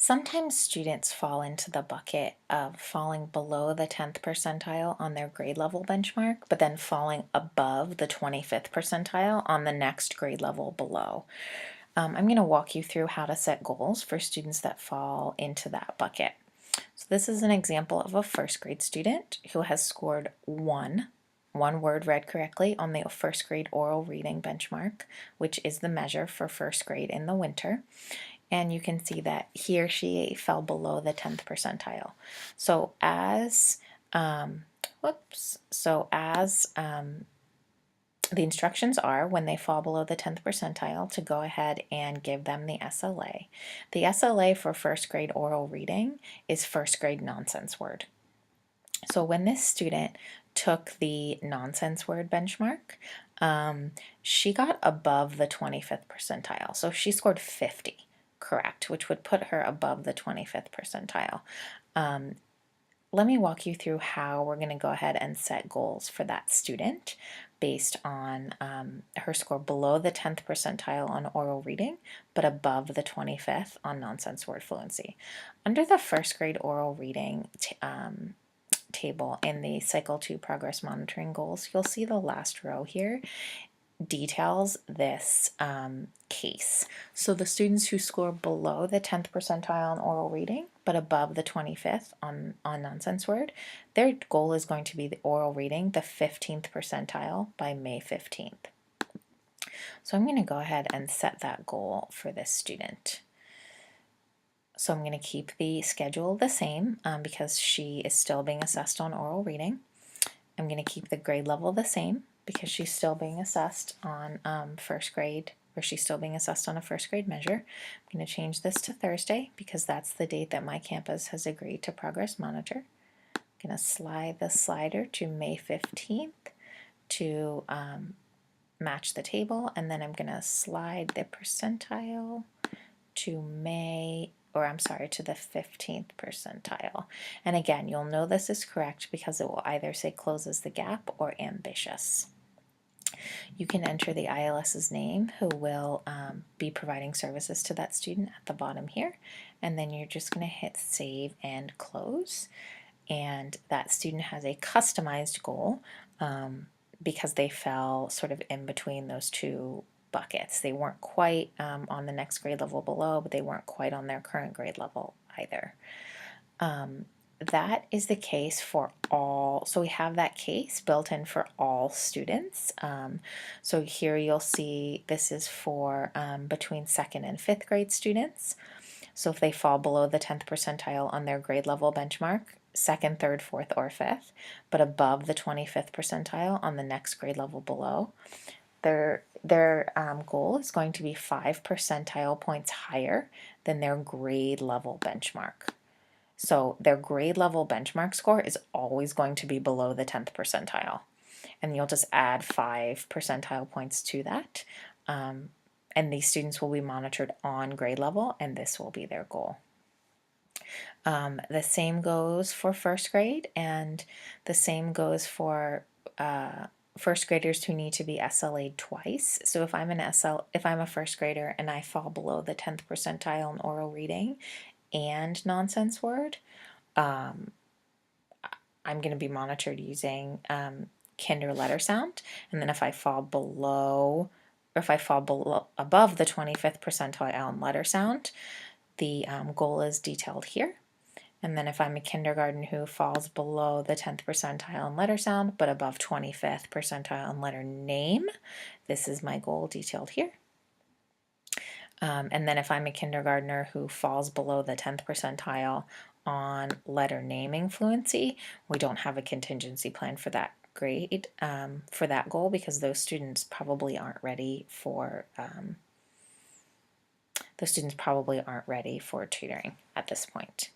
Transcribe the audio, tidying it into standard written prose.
Sometimes students fall into the bucket of falling below the 10th percentile on their grade level benchmark, but then falling above the 25th percentile on the next grade level below. I'm going to walk you through how to set goals for students that fall into that bucket. So this is an example of a first grade student who has scored one word read correctly on the first grade oral reading benchmark, which is the measure for first grade in the winter. And you can see that he or she fell below the 10th percentile. So as the instructions are, when they fall below the 10th percentile, to go ahead and give them the SLA. The SLA for first grade oral reading is first grade nonsense word. So when this student took the nonsense word benchmark, she got above the 25th percentile. So she scored 50 correct, which would put her above the 25th percentile. Let me walk you through how we're going to go ahead and set goals for that student based on her score below the 10th percentile on oral reading, but above the 25th on nonsense word fluency. Under the first grade oral reading table in the Cycle 2 Progress Monitoring Goals, you'll see the last row here details this case. So the students who score below the 10th percentile on oral reading, but above the 25th on nonsense word, their goal is going to be the oral reading, the 15th percentile by May 15th. So I'm going to go ahead and set that goal for this student. So I'm going to keep the schedule the same because she is still being assessed on oral reading. I'm going to keep the grade level the same because she's still being assessed on first grade, or she's still being assessed on a first grade measure. I'm going to change this to Thursday because that's the date that my campus has agreed to progress monitor. I'm going to slide the slider to May 15th to match the table, and then I'm going to slide the percentile to to the 15th percentile. And again, you'll know this is correct because it will either say closes the gap or ambitious. You can enter the ILS's name who will be providing services to that student at the bottom here, and then you're just going to hit save and close. And that student has a customized goal because they fell sort of in between those two buckets. They weren't quite on the next grade level below, but they weren't quite on their current grade level either. That is the case for all, so we have that case built in for all students. So here you'll see this is for between 2nd and 5th grade students. So if they fall below the 10th percentile on their grade level benchmark, 2nd, 3rd, 4th, or 5th, but above the 25th percentile on the next grade level below, their goal is going to be 5 percentile points higher than their grade level benchmark. So their grade level benchmark score is always going to be below the 10th percentile. And you'll just add 5 percentile points to that. And these students will be monitored on grade level, and this will be their goal. The same goes for first grade, and the same goes for first graders who need to be SLA'd twice. So if I'm a first grader and I fall below the 10th percentile in oral reading and nonsense word, I'm going to be monitored using Kinder letter sound. And then if I fall below, or if I fall above the 25th percentile in letter sound, the goal is detailed here. And then if I'm a kindergarten who falls below the 10th percentile in letter sound, but above 25th percentile in letter name, this is my goal detailed here. And then if I'm a kindergartner who falls below the 10th percentile on letter naming fluency, we don't have a contingency plan for that grade, for that goal, because those students probably aren't ready for tutoring at this point.